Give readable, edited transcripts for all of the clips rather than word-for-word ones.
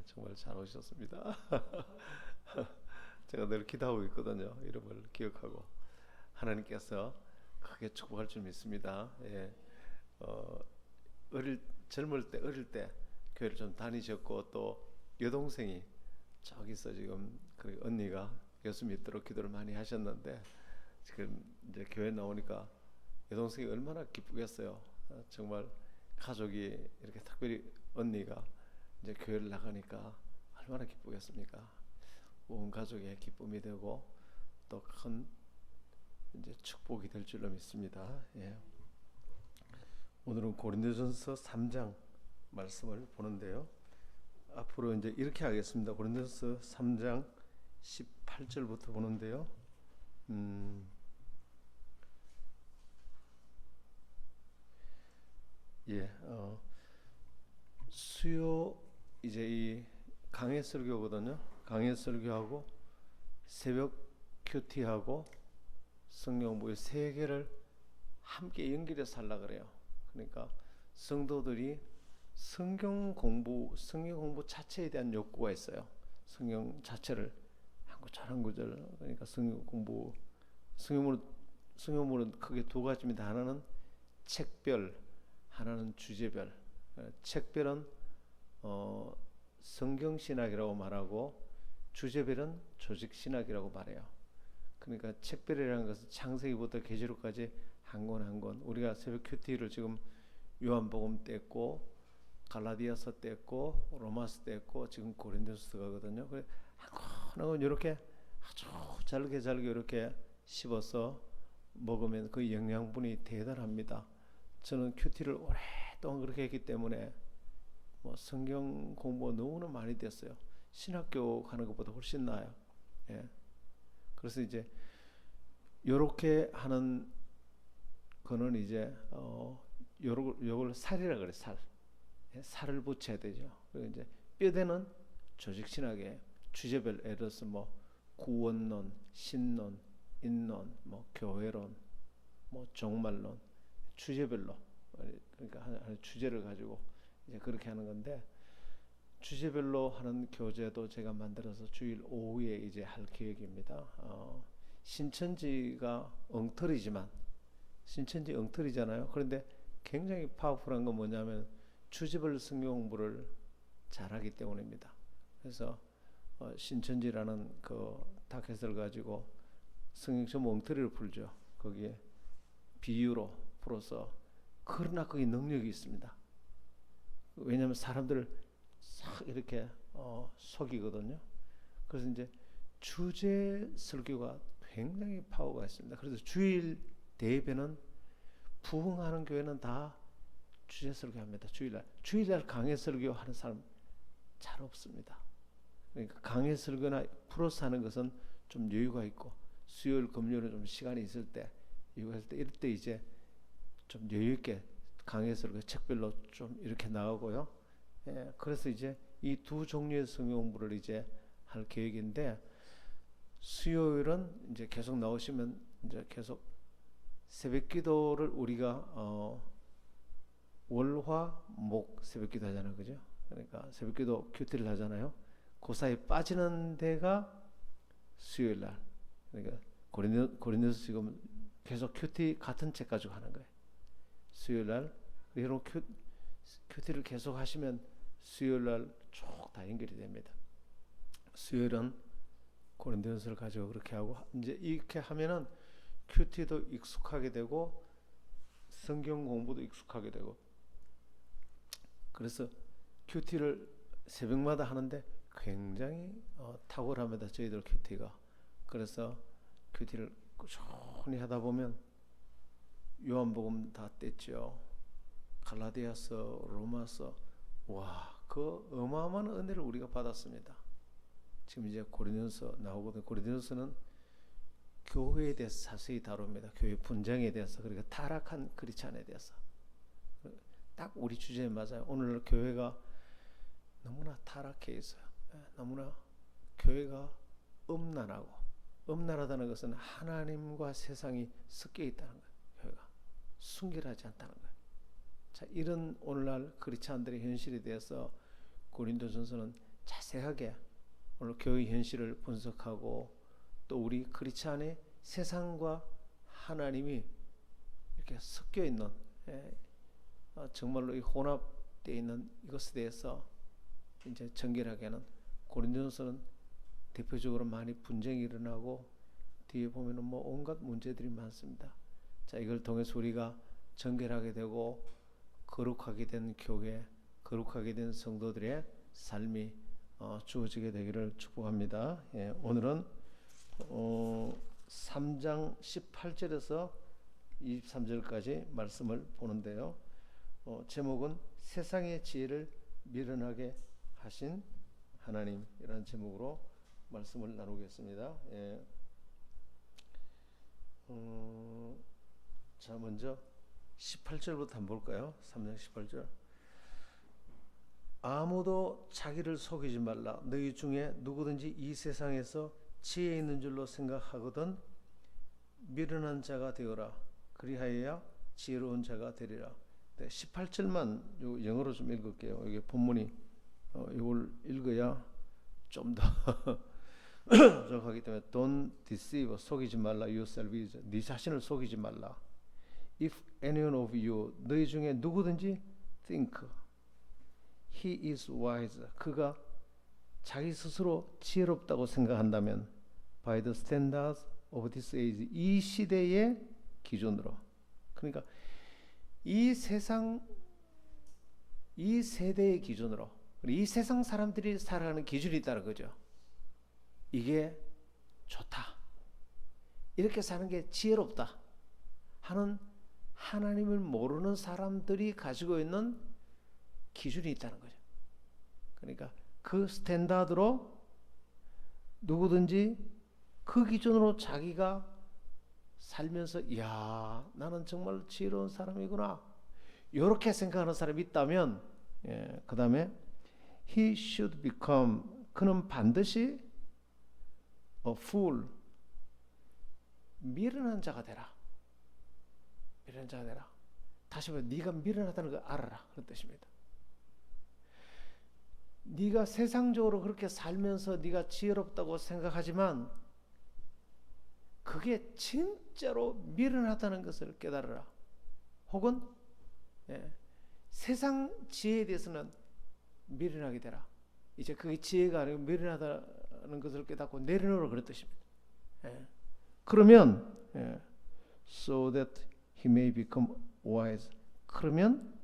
정말 잘 오셨습니다. 제가 늘 기도하고 있거든요. 이름을 기억하고 하나님께서 크게 축복할 줄 믿습니다. 예, 어, 어릴 때 교회를 좀 다니셨고 또 여동생이 저기서 지금 그 언니가 예수 믿도록 기도를 많이 하셨는데 지금 이제 교회 나오니까 여동생이 얼마나 기쁘겠어요. 정말 가족이 이렇게 특별히 언니가 이제 교회를 나가니까 얼마나 기쁘겠습니까? 온 가족의 기쁨이 되고 또 큰 이제 축복이 될 줄로 믿습니다. 예. 오늘은 고린도전서 3장 말씀을 보는데요. 앞으로 이제 이렇게 하겠습니다. 고린도전서 3장 18절부터 보는데요. 예, 수요 이제 이 강해 설교거든요. 강해 설교하고 새벽 큐티하고 성경 공부 세 개를 함께 연결해서 하려 그래요. 그러니까 성도들이 성경 공부 자체에 대한 욕구가 있어요. 성경 자체를 한 구절 한 구절 그러니까 성경 공부 성경물은 크게 두 가지입니다. 하나는 책별, 하나는 주제별. 책별은 성경신학이라고 말하고 주제별은 조직신학이라고 말해요. 그러니까 책별이라는 것은 창세기부터 계시록까지 한 권 한 권. 우리가 새벽 큐티를 지금 요한복음 뗐고 갈라디아서 뗐고 로마서 뗐고 지금 고린도서 가거든요. 그래 한 권 한 권 이렇게 아주 잘게 이렇게 씹어서 먹으면 그 영양분이 대단합니다. 저는 큐티를 오랫동안 그렇게 했기 때문에 뭐 성경 공부가 너무나 많이 됐어요. 신학교 가는 것보다 훨씬 나아요. 예. 그래서 이제 요렇게 하는 거는 이제 요걸 살이라 그래. 살. 예, 살을 붙여야 되죠. 그리고 이제 뼈대는 조직 신학의 주제별 예를 들어서 뭐 구원론, 신론, 인론, 뭐 교회론, 뭐 종말론 주제별로 그러니까 하나의 주제를 가지고 이제 그렇게 하는 건데 주제별로 하는 교재도 제가 만들어서 주일 오후에 이제 할 계획입니다. 신천지가 엉터리잖아요. 그런데 굉장히 파워풀한 건 뭐냐면 주제별 성경 공부를 잘하기 때문입니다. 그래서 신천지라는 그 타켓을 가지고 성경 전부 엉터리를 풀죠. 거기에 비유로 풀어서 그러나 거기 능력이 있습니다. 왜냐하면 사람들을 싹 이렇게 속이거든요. 그래서 이제 주제 설교가 굉장히 파워가 있습니다. 그래서 주일 대예배는 부흥하는 교회는 다 주제 설교합니다. 주일날 강해 설교하는 사람 잘 없습니다. 그러니까 강해 설교나 플러스 하는 것은 좀 여유가 있고 수요일 금요일은 좀 시간이 있을 때 이럴 때 이제 좀 여유 있게 강해 설교 책별로 좀 이렇게 나오고요. 예, 그래서 이제 이 두 종류의 성경 공부를 이제 할 계획인데 수요일은 이제 계속 나오시면 이제 계속 새벽 기도를 우리가 월화 목 새벽 기도 하잖아요. 그죠? 그러니까 새벽 기도 큐티를 하잖아요. 그 사이 빠지는 데가 수요일 날. 그러니까 고린도서 지금 계속 큐티 같은 책 가지고 하는 거예요. 수요일 날 여러분 큐티를 계속 하시면 수요일 날 쭉 다 연결이 됩니다. 수요일은 고린도전서를 가지고 그렇게 하고 이제 이렇게 하면은 큐티도 익숙하게 되고 성경 공부도 익숙하게 되고 그래서 큐티를 새벽마다 하는데 굉장히 탁월합니다. 저희들 큐티가. 그래서 큐티를 꾸준히 하다 보면 요한복음 다 뗐죠. 갈라디아서, 로마서, 와, 그 어마어마한 은혜를 우리가 받았습니다. 지금 이제 고린도서 나오거든요. 고린도서는 교회에 대해서 자세히 다룹니다. 교회 분쟁에 대해서 그리고 타락한 크리스찬에 대해서 딱 우리 주제에 맞아요. 오늘 교회가 너무나 타락해 있어요. 너무나 교회가 음란하다는 것은 하나님과 세상이 섞여 있다는 거예요. 교회가 순결하지 않다는 거예요. 자, 이런 오늘날 크리스찬들의 현실에 대해서 고린도전서는 자세하게 오늘 교회 현실을 분석하고 또 우리 크리스찬의 세상과 하나님이 이렇게 섞여 있는 정말로 이 혼합되어 있는 이것에 대해서 이제 정결하게는 고린도전서는 대표적으로 많이 분쟁이 일어나고 뒤에 보면은 뭐 온갖 문제들이 많습니다. 자, 이걸 통해서 우리가 정결하게 되고 거룩하게 된 교회, 거룩하게 된 성도들의 삶이 주어지게 되기를 축복합니다. 오늘은 3장 18절에서 23절까지 말씀을 보는데요. 제목은 세상의 지혜를 미련하게 하신 하나님이라는 제목으로 말씀을 나누겠습니다. 자, 먼저 18절부터 한번 볼까요? 3장 18절. 아무도 자기를 속이지 말라. 너희 중에 누구든지 이 세상에서 지혜 있는 줄로 생각하거든 미련한 자가 되어라. 그리하여야 지혜로운 자가 되리라. 18절만 영어로 좀 읽을게요. 이게 본문이 이걸 읽어야 좀 더 정확하기 때문에 Don't deceive, 속이지 말라. yourself, 네 자신을 속이지 말라. If anyone of you, 너희 중에 누구든지 think he is wise, 그가 자기 스스로 지혜롭다고 생각한다면 by the standards of this age, 이 시대의 기준으로, 그러니까 이 세상, 이 세대의 기준으로, 이 세상 사람들이 살아가는 기준이 있다는 거죠. 이게 좋다, 이렇게 사는 게 지혜롭다 하는 하나님을 모르는 사람들이 가지고 있는 기준이 있다는 거죠. 그러니까 그 스탠다드로 누구든지 그 기준으로 자기가 살면서 이야, 나는 정말 지혜로운 사람이구나, 이렇게 생각하는 사람이 있다면, 그 다음에 he should become, 그는 반드시 a fool, 미련한 자가 되라. 미련한 자가 되라. 다시 말해, 네가 미련하다는 걸 알아라, 그런 뜻입니다. 네가 세상적으로 그렇게 살면서 네가 지혜롭다고 생각하지만 그게 진짜로 미련하다는 것을 깨달아라. 혹은 세상 지혜에 대해서는 미련하게 되라. 이제 그게 지혜가 아니고 미련하다는 것을 깨닫고 내려놓으라, 그런 뜻입니다. 그러면 so that he may become wise, 그러면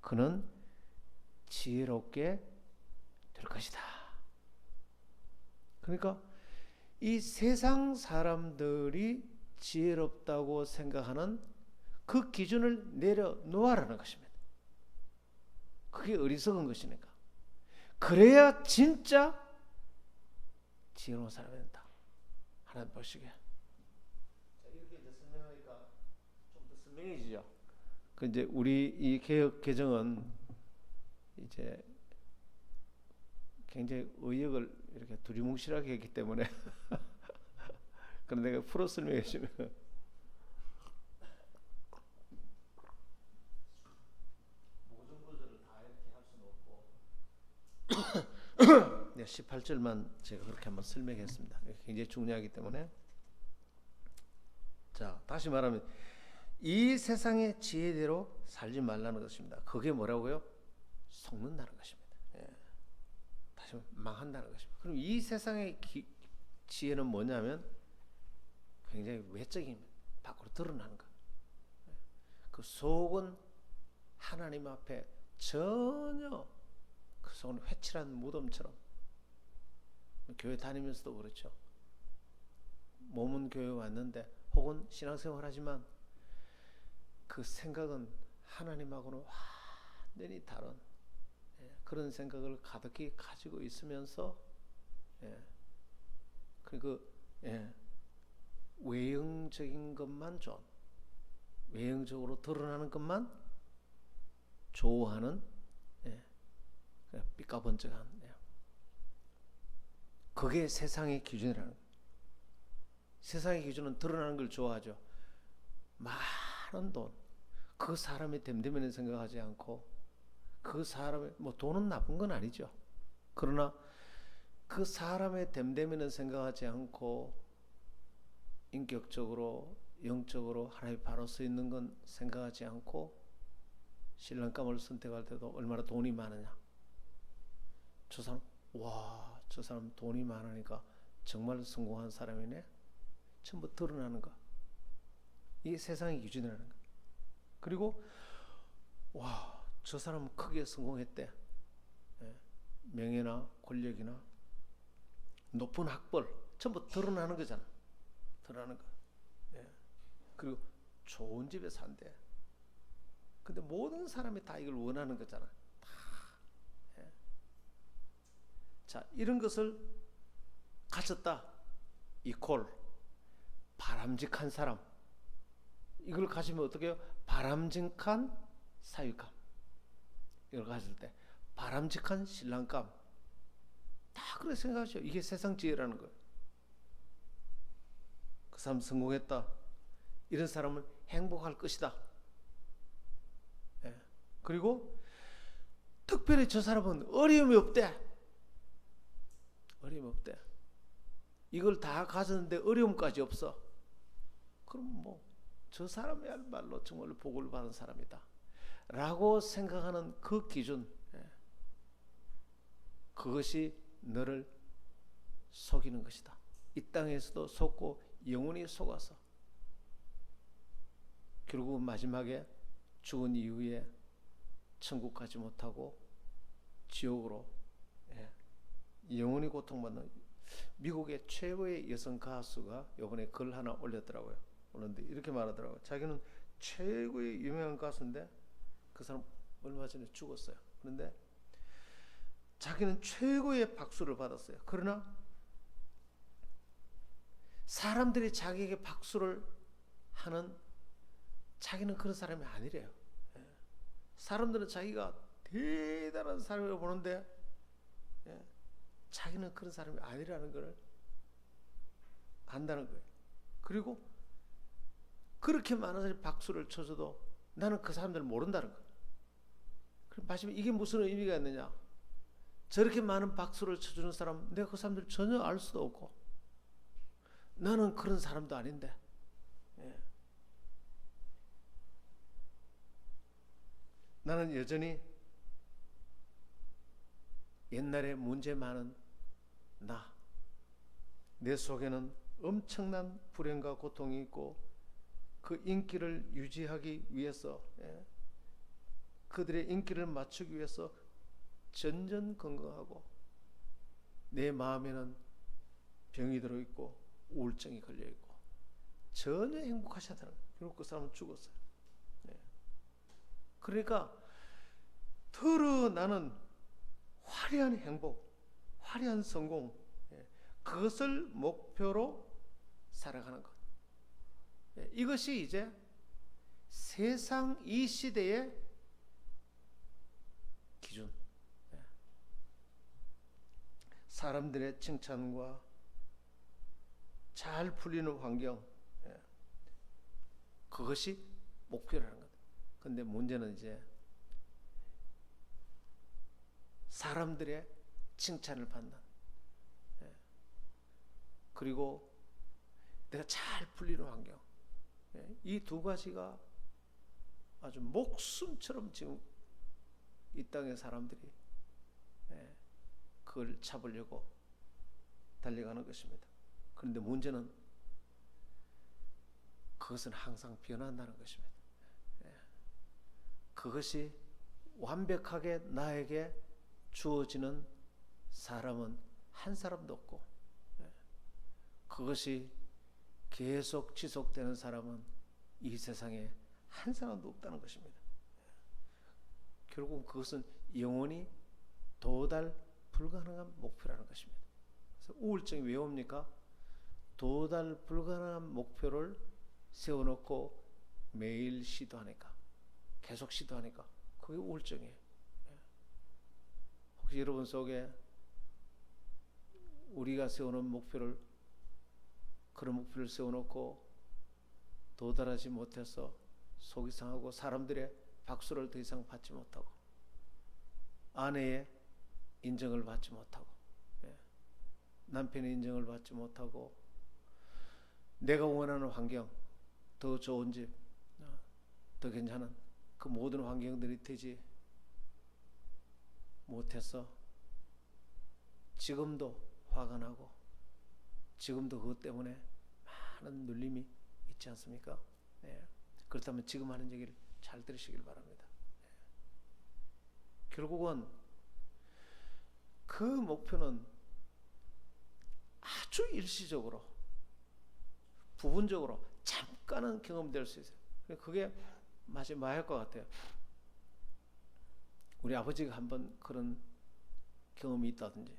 그는 지혜롭게 될 것이다. 그러니까 이 세상 사람들이 지혜롭다고 생각하는 그 기준을 내려놓으라는 것입니다. 그게 어리석은 것이니까. 그래야 진짜 지혜로운 사람이 된다. 하나님 보시게. 이렇게 이제 설명하니까 좀 더 선명해지죠. 그 이제 우리 이 개혁 개정은 이제 굉장히 의역을 이렇게 두리뭉실하게 했기 때문에 그런데 내가 풀어 설명해 주면 모든 것들을 다 이렇게 할 수는 없고 18절만 제가 그렇게 한번 설명했습니다. 굉장히 중요하기 때문에. 자, 다시 말하면 이 세상의 지혜대로 살지 말라는 것입니다. 그게 뭐라고요? 속는다는 것입니다. 다시 망한다는 것입니다. 그럼 이 세상의 지혜는 뭐냐면 굉장히 외적인, 밖으로 드러나는 것. 그 속은 하나님 앞에 전혀, 그 속은 회칠한 무덤처럼. 교회 다니면서도 그렇죠. 몸은 교회 왔는데 혹은 신앙생활 하지만 그 생각은 하나님하고는 완전히 다른 그런 생각을 가득히 가지고 있으면서 그 외형적인 것만 좋은, 외형적으로 드러나는 것만 좋아하는 삐까번쩍한, 그게 세상의 기준이라는 거예요. 세상의 기준은 드러나는 걸 좋아하죠. 많은 돈, 그 사람의 됨됨이는 생각하지 않고, 그 사람의 뭐 돈은 나쁜 건 아니죠. 그러나 그 사람의 됨됨이는 생각하지 않고 인격적으로 영적으로 하나님 바로 서 있는 건 생각하지 않고 신랑감을 선택할 때도 얼마나 돈이 많으냐. 저 사람 와, 저 사람 돈이 많으니까 정말 성공한 사람이네. 전부 드러나는 거. 이게 세상의 기준이라는 거. 그리고 와, 저 사람은 크게 성공했대. 예, 명예나 권력이나 높은 학벌 전부 드러나는 거잖아. 드러나는 거. 예. 그리고 좋은 집에 산대. 근데 모든 사람이 다 이걸 원하는 거잖아. 다. 예. 자, 이런 것을 가졌다. 이퀄 바람직한 사람. 이걸 가지면 어떻게 해요? 바람직한 사위감. 이걸 가질 때 바람직한 신랑감. 다 그렇게 생각하죠. 이게 세상 지혜라는 거예요. 그 사람 성공했다. 이런 사람은 행복할 것이다. 예. 그리고 특별히 저 사람은 어려움이 없대. 어려움이 없대. 이걸 다 가졌는데 어려움까지 없어. 그럼 뭐 저 사람이야말로 정말 복을 받은 사람이다 라고 생각하는 그 기준, 그것이 너를 속이는 것이다. 이 땅에서도 속고 영원히 속아서 결국 마지막에 죽은 이후에 천국 가지 못하고 지옥으로 영원히 고통받는. 미국의 최고의 여성 가수가 이번에 글 하나 올렸더라고요. 올렸는데 이렇게 말하더라고요. 자기는 최고의 유명한 가수인데 그 사람 얼마 전에 죽었어요. 그런데 자기는 최고의 박수를 받았어요. 그러나 사람들이 자기에게 박수를 하는, 자기는 그런 사람이 아니래요. 사람들은 자기가 대단한 사람이라고 보는데 자기는 그런 사람이 아니라는 걸 안다는 거예요. 그리고 그렇게 많은 사람이 박수를 쳐줘도 나는 그 사람들을 모른다는 거예요. 그럼 마지막에 이게 무슨 의미가 있느냐. 저렇게 많은 박수를 쳐주는 사람, 내가 그 사람들 전혀 알 수도 없고 나는 그런 사람도 아닌데, 나는 여전히 옛날에 문제 많은 내 속에는 엄청난 불행과 고통이 있고 그 인기를 유지하기 위해서, 그들의 인기를 맞추기 위해서 전전긍긍하고 내 마음에는 병이 들어있고 우울증이 걸려있고 전혀 행복하지 않다는 거예요. 결국 그 사람은 죽었어요. 그러니까 더러 나는 화려한 행복, 화려한 성공, 그것을 목표로 살아가는 것. 이것이 이제 세상 이 시대의 기준. 사람들의 칭찬과 잘 풀리는 환경, 그것이 목표라는 것. 근데 문제는 이제 사람들의 칭찬을 받는, 그리고 내가 잘 풀리는 환경, 이 두 가지가 아주 목숨처럼 지금 이 땅의 사람들이 그걸 잡으려고 달려가는 것입니다. 그런데 문제는 그것은 항상 변한다는 것입니다. 그것이 완벽하게 나에게 주어지는 사람은 한 사람도 없고, 그것이 계속 지속되는 사람은 이 세상에 한 사람도 없다는 것입니다. 결국 그것은 영원히 도달 불가능한 목표라는 것입니다. 그래서 우울증이 왜 옵니까? 도달 불가능한 목표를 세워놓고 매일 시도하니까, 계속 시도하니까 그게 우울증이에요. 혹시 여러분 속에 우리가 세우는 목표를, 그런 목표를 세워놓고 도달하지 못해서 속이 상하고 사람들의 박수를 더 이상 받지 못하고 아내의 인정을 받지 못하고 남편의 인정을 받지 못하고 내가 원하는 환경, 더 좋은 집, 더 괜찮은 그 모든 환경들이 되지 못해서 지금도 화가 나고 지금도 그것 때문에 많은 눌림이 있지 않습니까? 네. 그렇다면 지금 하는 얘기를 잘 들으시길 바랍니다. 네. 결국은 그 목표는 아주 일시적으로 부분적으로 잠깐은 경험될 수 있어요. 그게 마지막일 것 같아요. 우리 아버지가 한번 그런 경험이 있다든지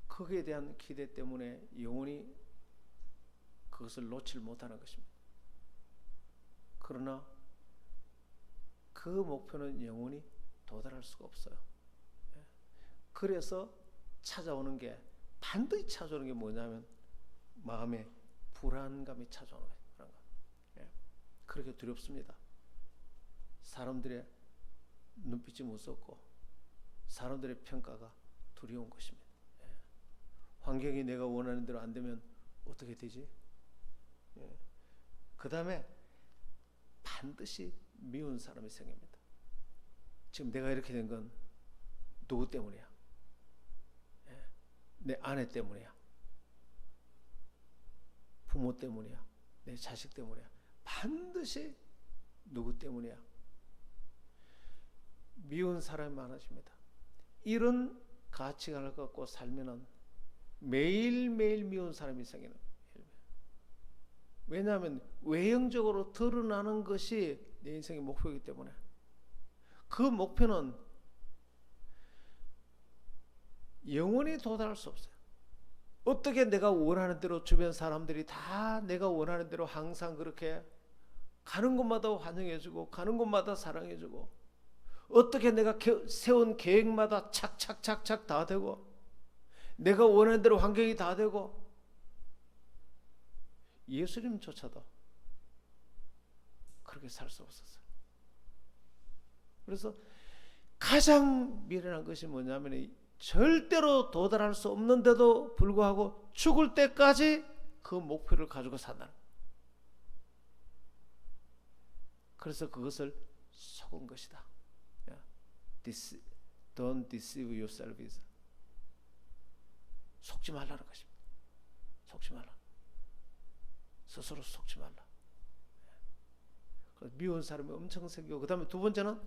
거기에 대한 기대 때문에 영원히 그것을 놓칠 못하는 것입니다. 그러나 그 목표는 영원히 도달할 수가 없어요. 그래서 찾아오는 게 반드시 찾아오는 게 뭐냐면 마음에 불안감이 찾아오는 거예요. 불안감. 그렇게 두렵습니다. 사람들의 눈빛이 무섭고 사람들의 평가가 두려운 것입니다. 환경이 내가 원하는 대로 안 되면 어떻게 되지? 그 다음에 반드시 미운 사람이 생깁니다. 지금 내가 이렇게 된 건 누구 때문이야? 내 아내 때문이야. 부모 때문이야. 내 자식 때문이야. 반드시 누구 때문이야? 미운 사람이 많아집니다. 이런 가치관을 갖고 살면은 매일매일 미운 사람이 생기는 거예요. 왜냐하면 외형적으로 드러나는 것이 내 인생의 목표이기 때문에 그 목표는 영원히 도달할 수 없어요. 어떻게 내가 원하는 대로 주변 사람들이 다 내가 원하는 대로 항상 그렇게 가는 곳마다 환영해주고 가는 곳마다 사랑해주고 어떻게 내가 세운 계획마다 착착착착 다 되고 내가 원하는 대로 환경이 다 되고 예수님조차도 그렇게 살 수 없었어요. 그래서 가장 미련한 것이 뭐냐면 절대로 도달할 수 없는데도 불구하고 죽을 때까지 그 목표를 가지고 산다는 거예요. 그래서 그것을 속은 것이다. Don't deceive yourselves. 속지 말라는 것입니다. 속지 말라. 스스로 속지 말라. 미운 사람이 엄청 생기고 그 다음에 두 번째는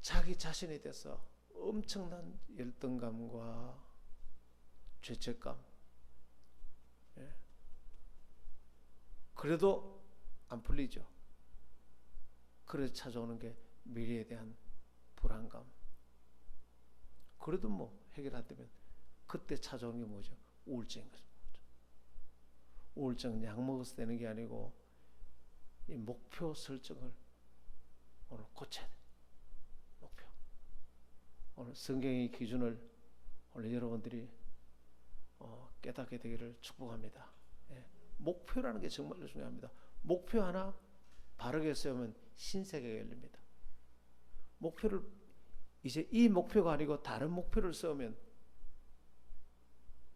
자기 자신에 대해서 엄청난 열등감과 죄책감. 그래도 안 풀리죠. 그래서 찾아오는 게 미래에 대한 불안감. 그래도 뭐 해결 안 되면 그때 찾아오는 게 뭐죠? 우울증인 거죠. 우울증은 약 먹어서 되는 게 아니고 이 목표 설정을 오늘 고쳐야 돼요. 목표. 오늘 성경의 기준을 오늘 여러분들이 깨닫게 되기를 축복합니다. 목표라는 게 정말로 중요합니다. 목표 하나 바르게 세우면 신세계가 열립니다. 목표를 이제 이 목표가 아니고 다른 목표를 세우면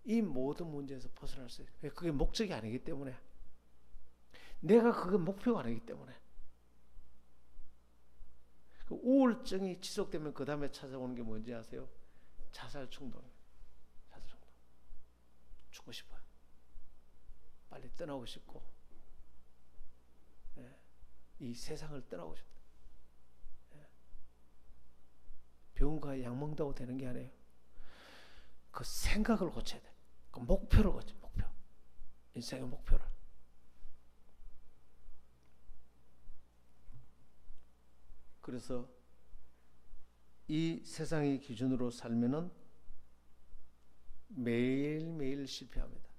이 모든 문제에서 벗어날 수 있어요. 그게 목적이 아니기 때문에 내가 그게 목표가 아니기 때문에 그 우울증이 지속되면 그 다음에 찾아오는 게 뭔지 아세요? 자살 충동이에요. 자살 충동. 죽고 싶어요. 빨리 떠나고 싶고 이 세상을 떠나고 싶다. 병원 가 약 먹는다고 되는 게 아니에요. 그 생각을 고쳐야 돼. 그 목표를 고쳐. 목표. 인생의 목표를. 그래서 이 세상의 기준으로 살면은 매일매일 실패합니다.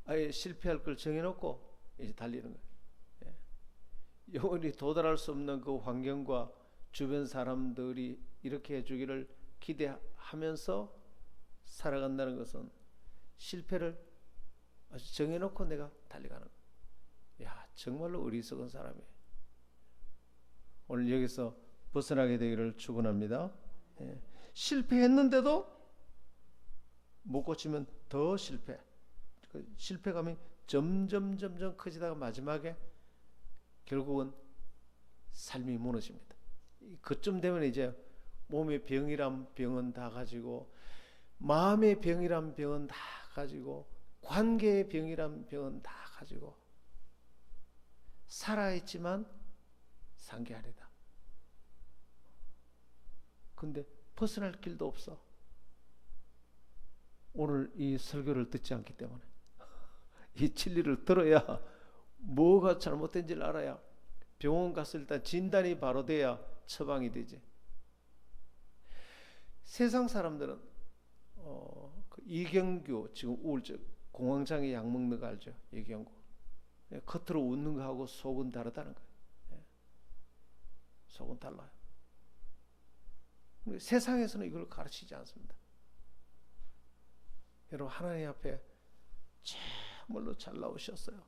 아예 실패할 걸 정해놓고 이제 달리는 거예요. 영원히 도달할 수 없는 그 환경과 주변 사람들이 이렇게 해주기를 기대하면서 살아간다는 것은 실패를 아주 정해놓고 내가 달려가는 거예요. 야, 정말로 어리석은 사람이에요. 오늘 여기서 벗어나게 되기를 축원합니다. 예. 실패했는데도 못 고치면 더 실패. 그 실패감이 점점 커지다가 마지막에 결국은 삶이 무너집니다. 그쯤 되면 이제 몸의 병이란 병은 다 가지고, 마음의 병이란 병은 다 가지고, 관계의 병이란 병은 다 가지고, 살아있지만 산 게 아니다. 근데 벗어날 길도 없어. 오늘 이 설교를 듣지 않기 때문에. 이 진리를 들어야 뭐가 잘못된지를 알아야 병원 가서 일단 진단이 바로 돼야 처방이 되지. 세상 사람들은 그 이경규, 지금 우울증 공황장애 약 먹는 거 알죠? 이경규. 겉으로 웃는 거하고 속은 다르다는 거예요. 속은 달라요. 세상에서는 이걸 가르치지 않습니다. 여러분, 하나님 앞에 참말로 잘 나오셨어요.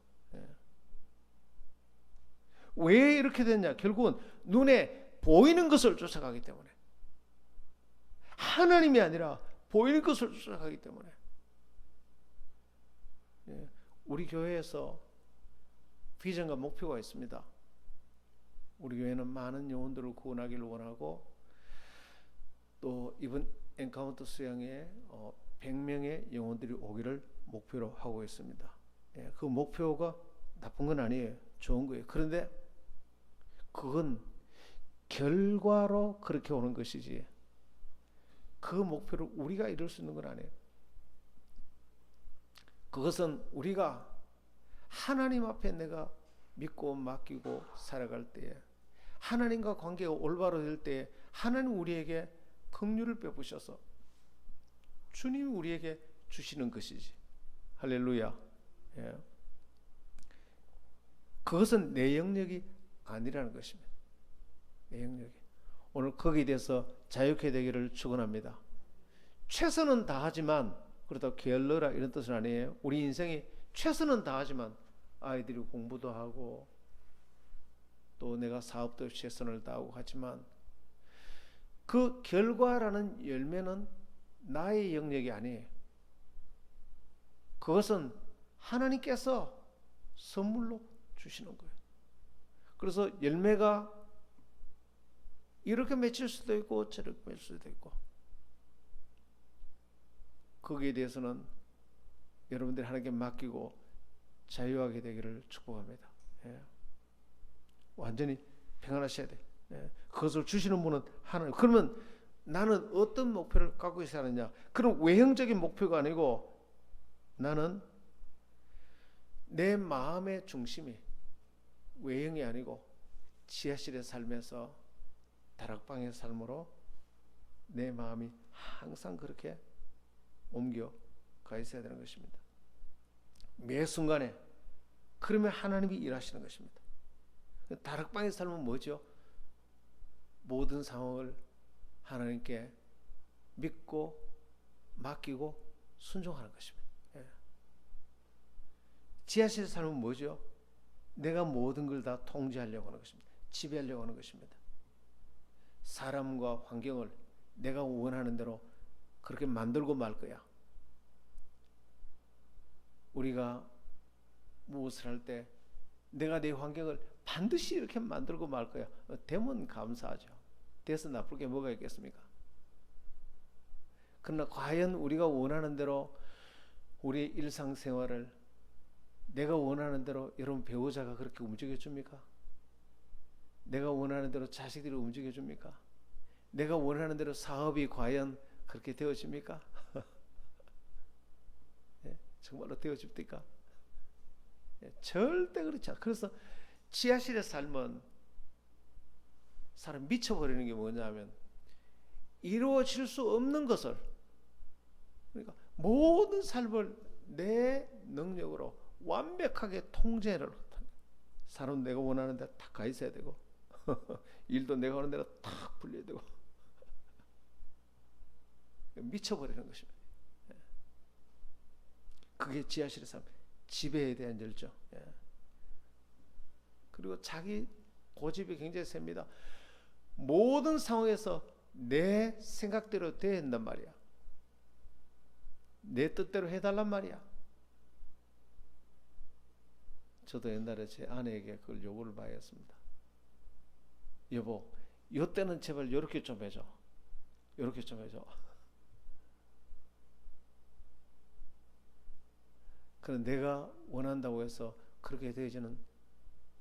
왜 이렇게 됐냐? 결국은 눈에 보이는 것을 쫓아가기 때문에, 하나님이 아니라 보이는 것을 쫓아가기 때문에. 우리 교회에서 비전과 목표가 있습니다. 우리 교회는 많은 영혼들을 구원하기를 원하고, 또 이번 엔카운터 수양에 100명의 영혼들이 오기를 목표로 하고 있습니다. 그 목표가 나쁜 건 아니에요. 좋은 거예요. 그런데 그건 결과로 그렇게 오는 것이지, 그 목표를 우리가 이룰 수 있는 건 아니에요. 그것은 우리가 하나님 앞에 내가 믿고 맡기고 살아갈 때에, 하나님과 관계가 올바로 될 때에 하나님 우리에게 긍휼을 베푸셔서 주님이 우리에게 주시는 것이지. 할렐루야. 예. 그것은 내 영역이 아니라는 것입니다. 내 영역이. 오늘 거기에 대해서 자유케 되기를 축원합니다. 최선은 다하지만, 그렇다고 게을러라 이런 뜻은 아니에요. 우리 인생이 최선은 다하지만, 아이들이 공부도 하고 또 내가 사업도 최선을 다하고 하지만, 그 결과라는 열매는 나의 영역이 아니에요. 그것은 하나님께서 선물로 주시는 거예요. 그래서 열매가 이렇게 맺힐 수도 있고 저렇게 맺힐 수도 있고, 거기에 대해서는 여러분들이 하나님께 맡기고 자유하게 되기를 축복합니다. 예. 완전히 평안하셔야 돼. 예. 그것을 주시는 분은 하나님. 그러면 나는 어떤 목표를 갖고 있어야 하느냐? 그럼 외형적인 목표가 아니고, 나는 내 마음의 중심이 외형이 아니고 지하실의 삶에서 다락방의 삶으로 내 마음이 항상 그렇게 옮겨가 있어야 되는 것입니다. 매 순간에. 그러면 하나님이 일하시는 것입니다. 다락방의 삶은 뭐죠? 모든 상황을 하나님께 믿고 맡기고 순종하는 것입니다. 예. 지하실의 삶은 뭐죠? 내가 모든 걸 다 통제하려고 하는 것입니다. 지배하려고 하는 것입니다. 사람과 환경을 내가 원하는 대로 그렇게 만들고 말 거야. 우리가 무엇을 할 때 내가 내 환경을 반드시 이렇게 만들고 말 거야. 되면 감사하죠. 돼서 나쁠 게 뭐가 있겠습니까? 그러나 과연 우리가 원하는 대로 우리의 일상생활을 내가 원하는 대로 여러분 배우자가 그렇게 움직여줍니까? 내가 원하는 대로 자식들이 움직여줍니까? 내가 원하는 대로 사업이 과연 그렇게 되어집니까? 네, 정말로 되어집니까? 네, 절대 그렇지 않아. 그래서 지하실의 삶은 사람 미쳐버리는 게 뭐냐면, 이루어질 수 없는 것을, 그러니까 모든 삶을 내 능력으로 완벽하게 통제를, 사람 내가 원하는 데 다 가 있어야 되고 일도 내가 하는 대로 탁 풀려야 되고 미쳐버리는 것입니다. 그게 지하실의 삶, 지배에 대한 열정. 그리고 자기 고집이 굉장히 셉니다. 모든 상황에서 내 생각대로 돼야 한단 말이야. 내 뜻대로 해달란 말이야. 저도 옛날에 제 아내에게 그걸 요구를 많이 했습니다. 여보, 이때는 제발 이렇게 좀 해줘. 이렇게 좀 해줘. 그런데 내가 원한다고 해서 그렇게 되어지는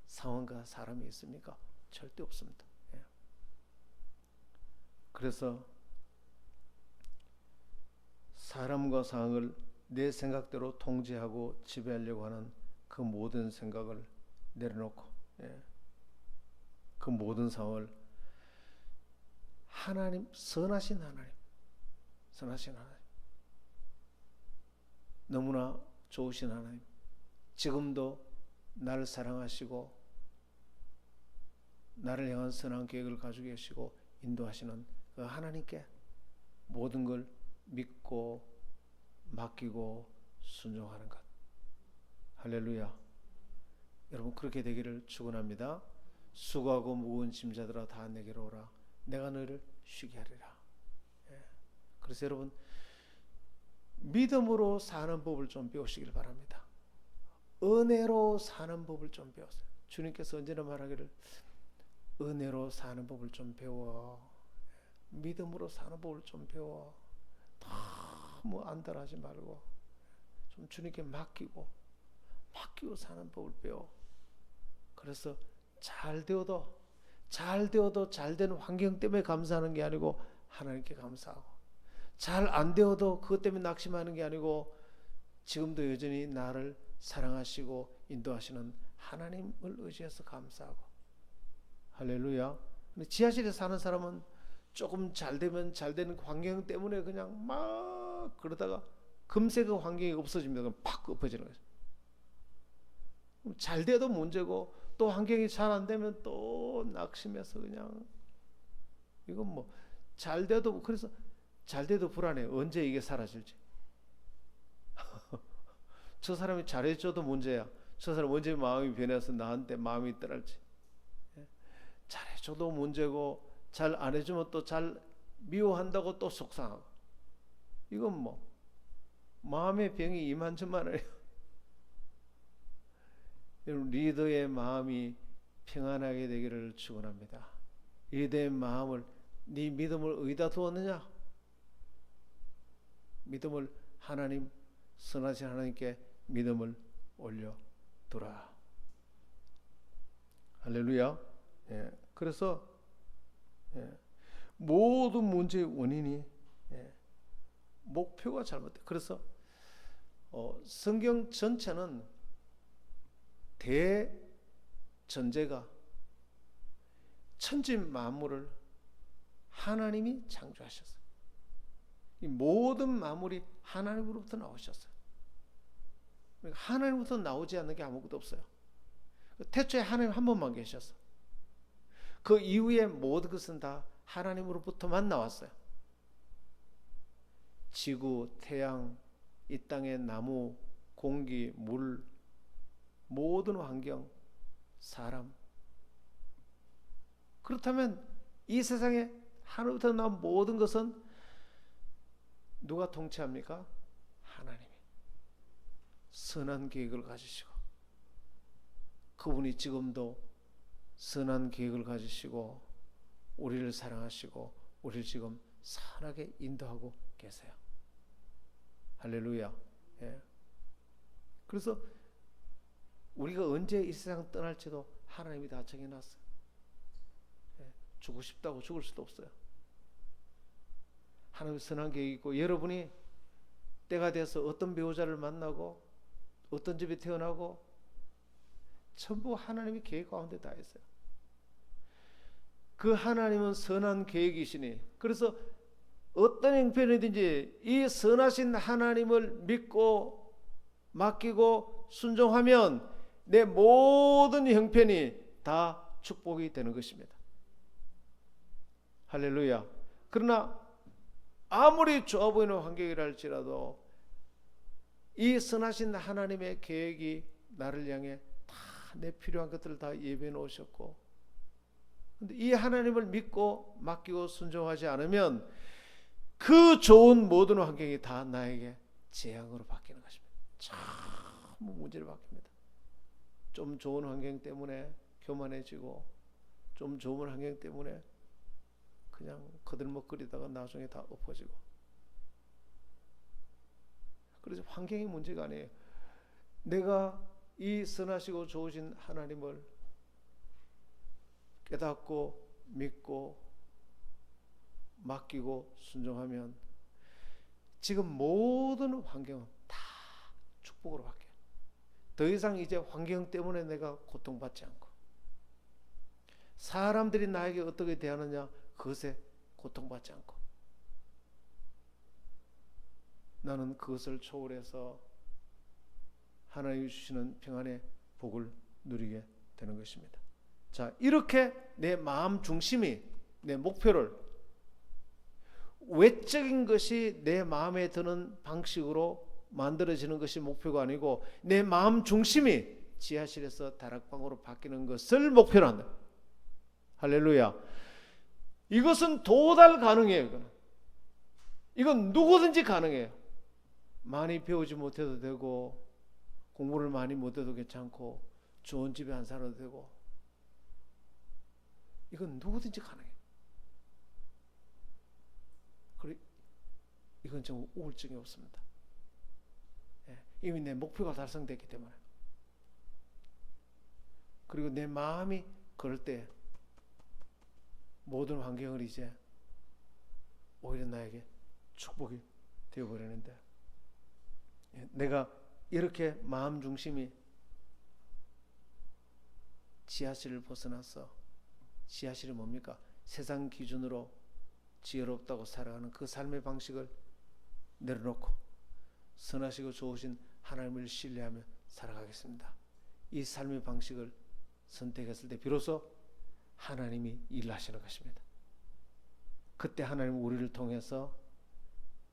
상황과 사람이 있습니까? 절대 없습니다. 예. 그래서 사람과 상황을 내 생각대로 통제하고 지배하려고 하는 그 모든 생각을 내려놓고, 예. 그 모든 상황을 하나님, 선하신 하나님, 선하신 하나님, 너무나 좋으신 하나님, 지금도 나를 사랑하시고 나를 향한 선한 계획을 가지고 계시고 인도하시는 그 하나님께 모든 걸 믿고 맡기고 순종하는 것. 할렐루야. 여러분, 그렇게 되기를 축원합니다. 수고하고 무거운 짐자들아 다 내게로 오라. 내가 너희를 쉬게 하리라. 예. 그래서 여러분, 믿음으로 사는 법을 좀 배우시길 바랍니다. 은혜로 사는 법을 좀 배우세요. 주님께서 언제나 말하기를 은혜로 사는 법을 좀 배워. 믿음으로 사는 법을 좀 배워. 너무 안달하지 말고 좀 주님께 맡기고 사는 법을 배워. 그래서 잘 되어도 잘 되는 환경 때문에 감사하는 게 아니고 하나님께 감사하고, 잘 안 되어도 그것 때문에 낙심하는 게 아니고 지금도 여전히 나를 사랑하시고 인도하시는 하나님을 의지해서 감사하고. 할렐루야. 근데 지하실에 사는 사람은 조금 잘 되면 잘 되는 환경 때문에 그냥 막 그러다가 금세 그 환경이 없어집니다. 그럼 팍 엎어지는 거죠. 잘 돼도 문제고 또 환경이 잘 안 되면 또 낙심해서 그냥 이건 뭐 잘 돼도, 그래서 잘 돼도 불안해. 언제 이게 사라질지. 저 사람이 잘해줘도 문제야. 저 사람 언제 마음이 변해서 나한테 마음이 떠날지. 잘해줘도 문제고 잘 안 해주면 또 잘 미워한다고 또 속상하고. 이건 뭐 마음의 병이 이만저만해요. 리더의 마음이 평안하게 되기를 축원합니다. 리더의 마음을, 네 믿음을 어디다 두었느냐? 믿음을 하나님, 선하신 하나님께 믿음을 올려두라. 할렐루야. 예. 그래서 모든 문제의 원인이 목표가 잘못돼. 그래서 성경 전체는 대전제가 천지 만물을 하나님이 창조하셨어요. 이 모든 만물이 하나님으로부터 나오셨어요. 그러니까 하나님으로부터 나오지 않는 게 아무것도 없어요. 태초에 하나님 한 분만 계셨어. 그 이후에 모든 것은 다 하나님으로부터만 나왔어요. 지구, 태양, 이 땅의 나무, 공기, 물, 모든 환경, 사람. 그렇다면 이 세상에 하나님부터 나온 모든 것은 누가 통치합니까? 하나님이 선한 계획을 가지시고, 그분이 지금도 선한 계획을 가지시고 우리를 사랑하시고 우리를 지금 선하게 인도하고 계세요. 할렐루야. 예. 그래서 우리가 언제 이 세상 떠날지도 하나님이 다 정해놨어요. 예. 죽고 싶다고 죽을 수도 없어요. 하나님의 선한 계획이 있고, 여러분이 때가 돼서 어떤 배우자를 만나고 어떤 집에 태어나고 전부 하나님의 계획 가운데 다 있어요. 그 하나님은 선한 계획이시니, 그래서 어떤 형편이든지 이 선하신 하나님을 믿고 맡기고 순종하면 내 모든 형편이 다 축복이 되는 것입니다. 할렐루야. 그러나 아무리 좋아 보이는 환경이라 할지라도 이 선하신 하나님의 계획이 나를 향해 다 내 필요한 것들을 다 예비해 놓으셨고, 근데 이 하나님을 믿고 맡기고 순종하지 않으면 그 좋은 모든 환경이 다 나에게 재앙으로 바뀌는 것입니다. 전부 문제로 바뀝니다. 좀 좋은 환경 때문에 교만해지고, 좀 좋은 환경 때문에 그냥 거들먹거리다가 나중에 다 엎어지고. 그래서 환경이 문제가 아니에요. 내가 이 선하시고 좋으신 하나님을 깨닫고 믿고 맡기고 순종하면 지금 모든 환경은 다 축복으로 바뀌어요. 더 이상 이제 환경 때문에 내가 고통받지 않고, 사람들이 나에게 어떻게 대하느냐 그것에 고통받지 않고, 나는 그것을 초월해서 하나님이 주시는 평안의 복을 누리게 되는 것입니다. 자, 이렇게 내 마음 중심이, 내 목표를, 외적인 것이 내 마음에 드는 방식으로 만들어지는 것이 목표가 아니고 내 마음 중심이 지하실에서 다락방으로 바뀌는 것을 목표로 한다. 할렐루야. 이것은 도달 가능해요. 이건 누구든지 가능해요. 많이 배우지 못해도 되고, 공부를 많이 못해도 괜찮고, 좋은 집에 안 살아도 되고, 이건 누구든지 가능해요. 그리고 이건 정말 우울증이 없습니다. 이미 내 목표가 달성됐기 때문에. 그리고 내 마음이 그럴 때 모든 환경을 이제 오히려 나에게 축복이 되어버리는데, 내가 이렇게 마음 중심이 지하실을 벗어나서, 지하실이 뭡니까? 세상 기준으로 지혜롭다고 살아가는 그 삶의 방식을 내려놓고 선하시고 좋으신 하나님을 신뢰하며 살아가겠습니다. 이 삶의 방식을 선택했을 때 비로소 하나님이 일하시는 것입니다. 그때 하나님은 우리를 통해서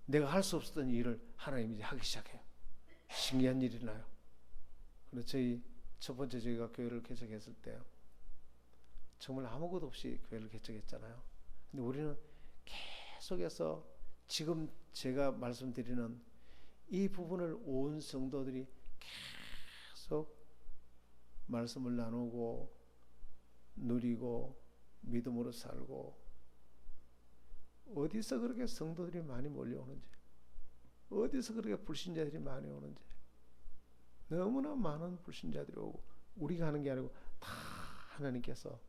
내가 할 수 없었던 일을 하나님이 하기 시작해요. 신기한 일이 나요. 그래서 저희 첫 번째 저희가 교회를 개척했을 때 정말 아무것도 없이 교회를 개척했잖아요. 근데 우리는 계속해서 지금 제가 말씀드리는 이 부분을 온 성도들이 계속 말씀을 나누고 누리고 믿음으로 살고, 어디서 그렇게 성도들이 많이 몰려오는지, 어디서 그렇게 불신자들이 많이 오는지, 너무나 많은 불신자들이 오고 우리가 하는 게 아니고 다 하나님께서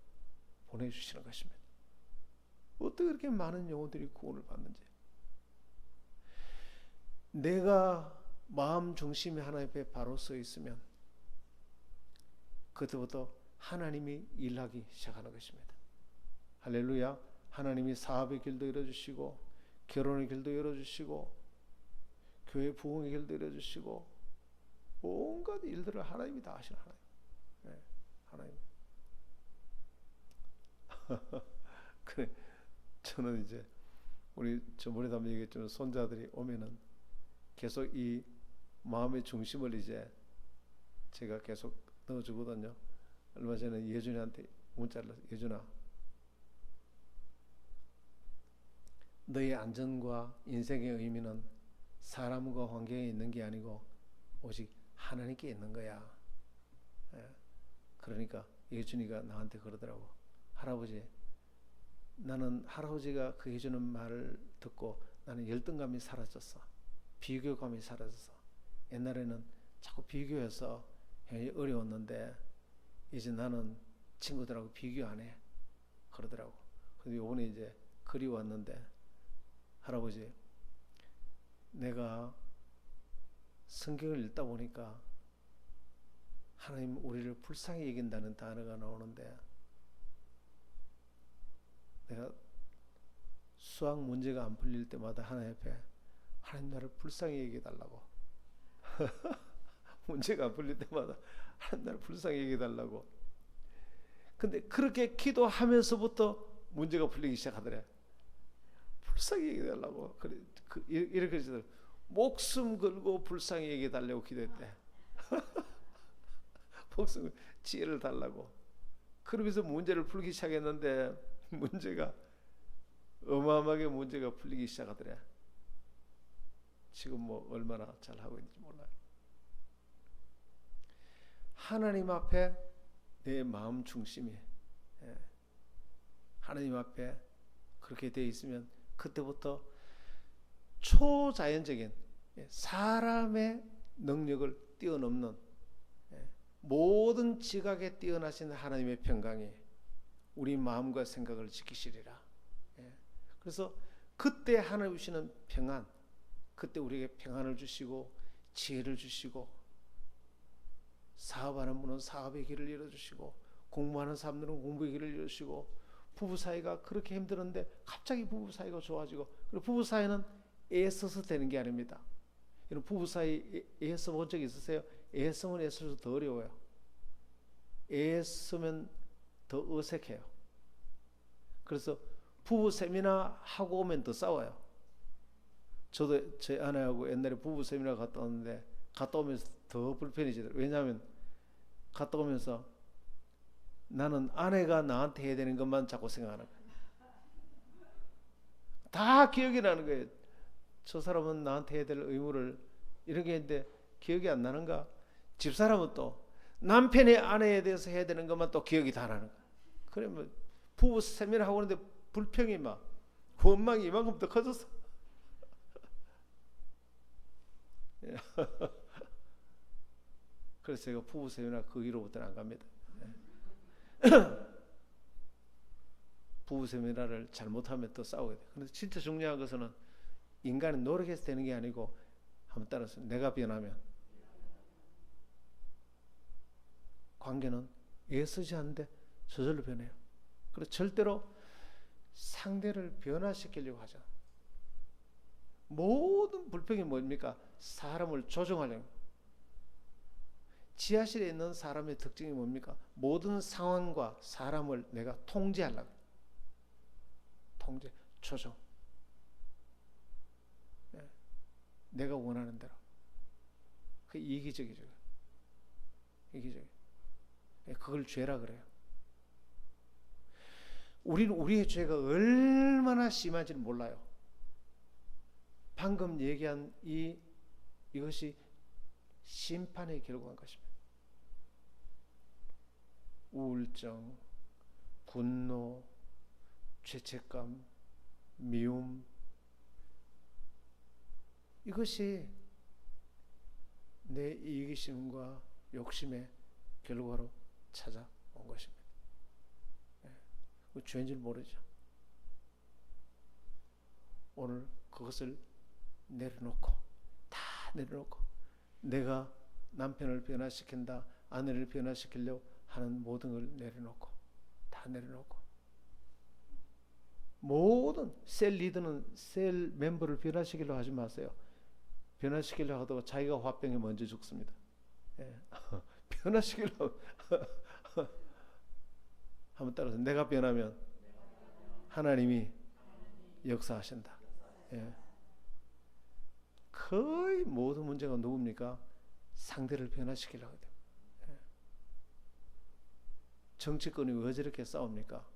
보내주시는 것입니다. 어떻게 그렇게 많은 영혼들이 구원을 받는지. 내가 마음 중심이 하나님 앞에 바로 서 있으면 그때부터 하나님이 일하기 시작하는 것입니다. 할렐루야. 하나님이 사업의 길도 열어주시고, 결혼의 길도 열어주시고, 교회 부흥의 길도 열어주시고, 온갖 일들을 하나님이 다 하시는 하나님. 네, 하나님. 그래, 저는 이제 우리 저번에도 한번 얘기했지만 손자들이 오면은 계속 이 마음의 중심을 이제 제가 계속 넣어주거든요. 얼마 전에 예준이한테 문자를, 예준아, 너의 안전과 인생의 의미는 사람과 환경에 있는 게 아니고 오직 하나님께 있는 거야. 그러니까 예준이가 나한테 그러더라고. 할아버지, 나는 할아버지가 그 해주는 말을 듣고 나는 열등감이 사라졌어. 비교감이 사라졌어. 옛날에는 자꾸 비교해서 굉장히 어려웠는데 이제 나는 친구들하고 비교 안 해. 그러더라고. 근데 요번에 이제 글이 왔는데, 할아버지, 내가 성경을 읽다 보니까 하나님 우리를 불쌍히 여긴다는 단어가 나오는데, 내가 수학 문제가 안 풀릴 때마다 하나님 앞에 하나님 나를 불쌍히 여겨달라고 문제가 안 풀릴 때마다 하나님 나를 불쌍히 여겨달라고. 근데 그렇게 기도하면서부터 문제가 풀리기 시작하더래. 불쌍히 여겨달라고. 그래, 이렇게 해서 목숨 걸고 불쌍히 여겨달라고 기도했대. 목숨 지혜를 달라고. 그러면서 문제를 풀기 시작했는데 문제가 어마어마하게 문제가 풀리기 시작하더래. 지금 뭐 얼마나 잘 하고 있는지 몰라요. 하나님 앞에 내 마음 중심이 하나님 앞에 그렇게 돼 있으면 그때부터 초자연적인 사람의 능력을 뛰어넘는 모든 지각에 뛰어나신 하나님의 평강이 우리 마음과 생각을 지키시리라. 그래서 그때 하나님 주시는 평안, 그때 우리에게 평안을 주시고 지혜를 주시고 사업하는 분은 사업의 길을 열어주시고 공부하는 사람들은 공부의 길을 열어주시고 부부 사이가 그렇게 힘들었는데 갑자기 부부 사이가 좋아지고, 그리고 부부 사이는 애써서 되는 게 아닙니다. 여러분 부부 사이 애써 본 적 있으세요? 애쓰면 애써서 더 어려워요. 애쓰면 더 어색해요. 그래서 부부 세미나 하고 오면 더 싸워요. 저도 제 아내하고 옛날에 부부 세미나 갔다 왔는데 갔다 오면서 더 불편해지더라고요. 왜냐하면 갔다 오면서 나는 아내가 나한테 해야 되는 것만 자꾸 생각하는 거예요. 다 기억이 나는 거예요. 저 사람은 나한테 해야 될 의무를 이런 게 있는데 기억이 안 나는가? 집사람은 또 남편이 아내에 대해서 해야 되는 것만 또 기억이 다 나는 거예요. 그러면 부부 세미나 하고 오는데 불평이 막 원망이 이만큼 더 커졌어. 그래서 제가 부부 세미나 그 위로부터는 안 갑니다. 부부 세미나를 잘못하면 또 싸워야 돼. 근데 진짜 중요한 것은 인간은 노력해서 되는 게 아니고 한번 따라서 내가 변하면 관계는 애쓰지 않는데 저절로 변해요. 그래서 절대로 상대를 변화시키려고 하죠. 모든 불평이 뭡니까? 사람을 조종하려고. 지하실에 있는 사람의 특징이 뭡니까? 모든 상황과 사람을 내가 통제하려고. 통제, 조종. 내가 원하는 대로. 그 이기적이죠. 이기적. 그걸 죄라 그래요. 우리는 우리의 죄가 얼마나 심한지는 몰라요. 방금 얘기한 이것이 심판의 결과인 것입니다. 우울증, 분노, 죄책감, 미움, 이것이 내 이기심과 욕심의 결과로 찾아온 것입니다. 그 죄인 줄 모르죠. 오늘 그것을 내려놓고, 다 내려놓고, 내가 남편을 변화시킨다, 아내를 변화시키려고 하는 모든 걸 내려놓고, 다 내려놓고, 모든 셀 리더는 셀 멤버를 변화시키려고 하지 마세요. 변화시키려고 하다가 자기가 화병에 먼저 죽습니다. 변화시키려고 한번 따라서 내가 변하면 하나님이 역사하신다. 거의 모든 문제가 누굽니까? 상대를 변화시키려고 해요. 정치권이 왜 저렇게 싸웁니까?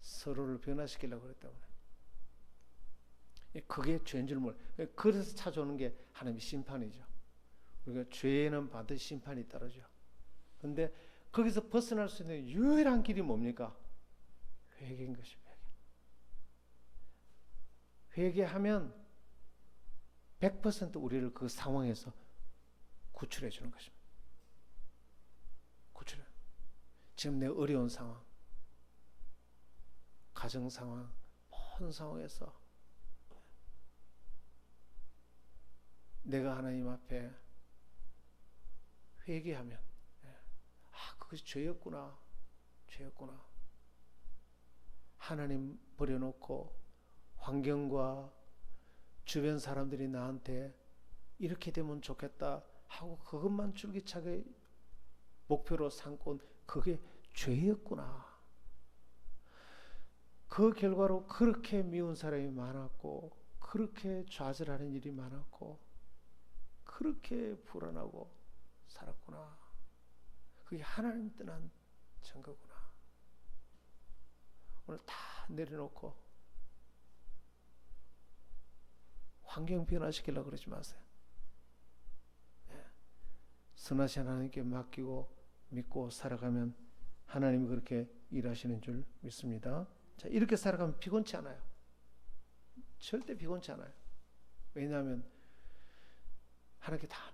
서로를 변화시키려고 그랬기 때문에. 그게 죄인 줄 몰라요. 그래서 찾아오는 게 하나님의 심판이죠. 우리가 죄에는 반드시 심판이 따르죠. 그런데 거기서 벗어날 수 있는 유일한 길이 뭡니까? 회개인 것입니다. 회개하면 100% 우리를 그 상황에서 구출해 주는 것입니다. 구출해. 지금 내 어려운 상황, 가정 상황, 모든 상황에서 내가 하나님 앞에 회개하면, 그것이 죄였구나, 죄였구나. 하나님 버려놓고 환경과 주변 사람들이 나한테 이렇게 되면 좋겠다 하고 그것만 줄기차게 목표로 삼고 그게 죄였구나. 그 결과로 그렇게 미운 사람이 많았고, 그렇게 좌절하는 일이 많았고, 그렇게 불안하고 살았구나. 그게 하나님 떠난 증거구나. 오늘 다 내려놓고 환경 변화시키려고 그러지 마세요. 선하신 하나님께 맡기고 믿고 살아가면 하나님이 그렇게 일하시는 줄 믿습니다. 자, 이렇게 살아가면 피곤치 않아요. 절대 피곤치 않아요. 왜냐하면 하나님께 다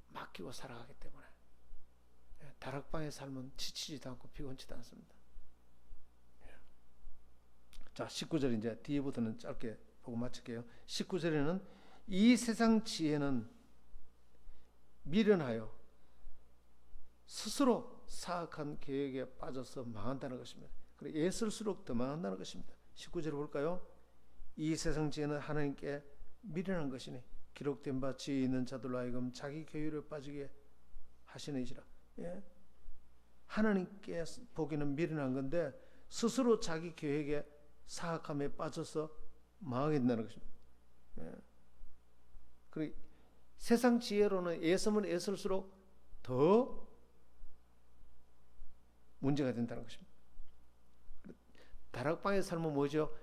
맡기고 살아가기 때문에. 다락방의 삶은 지치지도 않고 피곤치도 않습니다. 자, 19절 이제 뒤에부터는 짧게 보고 마칠게요. 19절에는 이 세상 지혜는 미련하여 스스로 사악한 계획에 빠져서 망한다는 것입니다. 그리고 애쓸수록 더 망한다는 것입니다. 19절 볼까요? 이 세상 지혜는 하나님께 미련한 것이니 기록된 바 지혜 있는 자들로 하여금 자기 교율에 빠지게 하시느니라. 하나님께 보기는 미련한 건데 스스로 자기 계획에 사악함에 빠져서 망하겠다는 것입니다. 그리고 세상 지혜로는 애쓰면 애쓸수록 더 문제가 된다는 것입니다. 다락방의 삶은 뭐죠?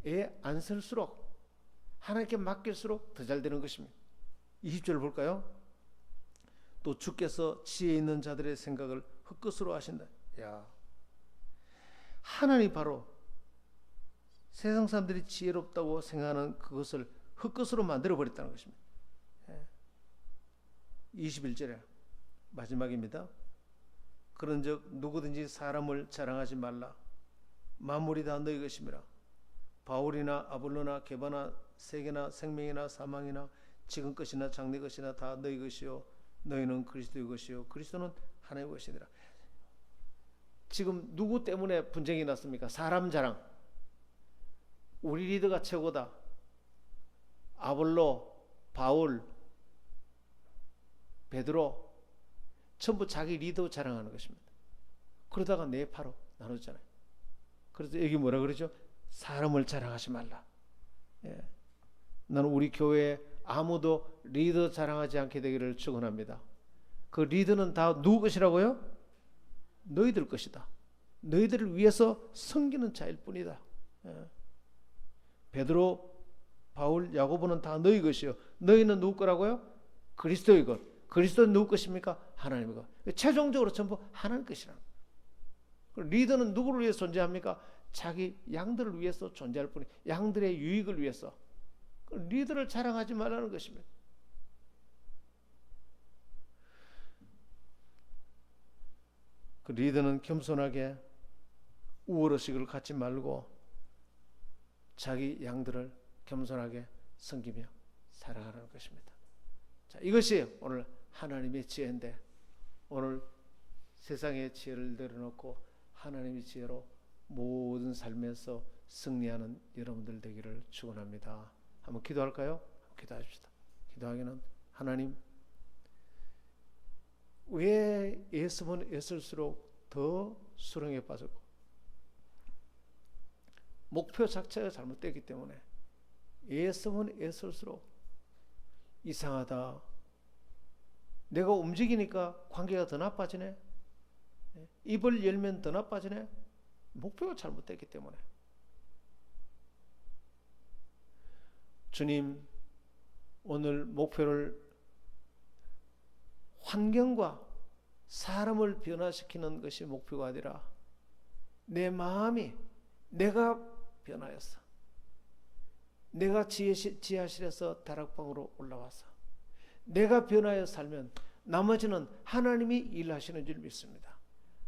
애 안 쓸수록 하나님께 맡길수록 더 잘 되는 것입니다. 20절 볼까요? 또 주께서 지혜 있는 자들의 생각을 헛것으로 하신다. 야, 하나님 바로 세상 사람들이 지혜롭다고 생각하는 그것을 헛것으로 만들어 버렸다는 것입니다. 21절에 마지막입니다. 그런즉 누구든지 사람을 자랑하지 말라. 만물이 다 너희 것임이라. 바울이나 아볼로나 게바나 세계나 생명이나 사망이나 지금 것이나 장래 것이나 다 너희 것이요 너희는 그리스도의 것이요 그리스도는 하나님의 것이니라. 지금 누구 때문에 분쟁이 났습니까? 사람 자랑. 우리 리더가 최고다. 아볼로, 바울, 베드로 전부 자기 리더 자랑하는 것입니다. 그러다가 네 파로 나누잖아요. 그래서 여기 뭐라 그러죠? 사람을 자랑하지 말라. 나는 우리 교회에 아무도 리더 자랑하지 않게 되기를 축원합니다. 그 리더는 다 누구 것이라고요? 너희들 것이다. 너희들을 위해서 섬기는 자일 뿐이다. 베드로, 바울, 야고보는 다 너희 것이요. 너희는 누구 거라고요? 그리스도의 것. 그리스도는 누구 것입니까? 하나님의 것. 최종적으로 전부 하나님 것이라는 거예요. 리더는 누구를 위해서 존재합니까? 자기 양들을 위해서 존재할 뿐이 양들의 유익을 위해서. 리더를 자랑하지 말라는 것입니다. 그 리더는 겸손하게 우월의식을 갖지 말고 자기 양들을 겸손하게 섬기며 살아가는 것입니다. 자, 이것이 오늘 하나님의 지혜인데 오늘 세상의 지혜를 내려놓고 하나님의 지혜로 모든 삶에서 승리하는 여러분들 되기를 축원합니다. 한번 기도할까요? 기도합시다. 기도하기는 하나님 왜 애쓰면 애쓸수록 더 수렁에 빠지고 목표 자체가 잘못되기 때문에 애쓰면 애쓸수록 이상하다. 내가 움직이니까 관계가 더 나빠지네. 입을 열면 더 나빠지네. 목표가 잘못됐기 때문에. 주님, 오늘 목표를 환경과 사람을 변화시키는 것이 목표가 아니라 내 마음이 내가 변하였어. 내가 지하실에서 다락방으로 올라와서 내가 변하여 살면 나머지는 하나님이 일하시는 줄 믿습니다.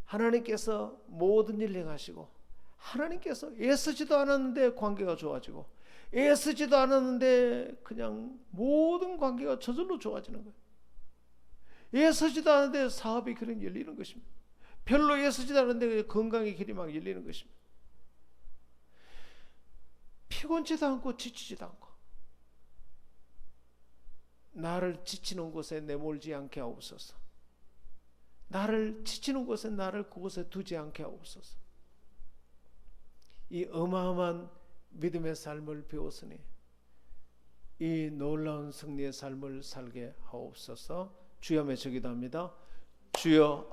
하나님께서 모든 일 행하시고 하나님께서 애쓰지도 않았는데 관계가 좋아지고 애쓰지도 않았는데 그냥 모든 관계가 저절로 좋아지는 거예요. 애쓰지도 않았는데 사업의 길이 열리는 것입니다. 별로 애쓰지도 않았는데 건강의 길이 막 열리는 것입니다. 피곤치도 않고 지치지도 않고 나를 지치는 곳에 내몰지 않게 하옵소서. 나를 지치는 곳에 나를 그곳에 두지 않게 하옵소서. 이 어마어마한 믿음의 삶을 배웠으니 이 놀라운 승리의 삶을 살게 하옵소서. 주여 외쳐 기도합니다. 주여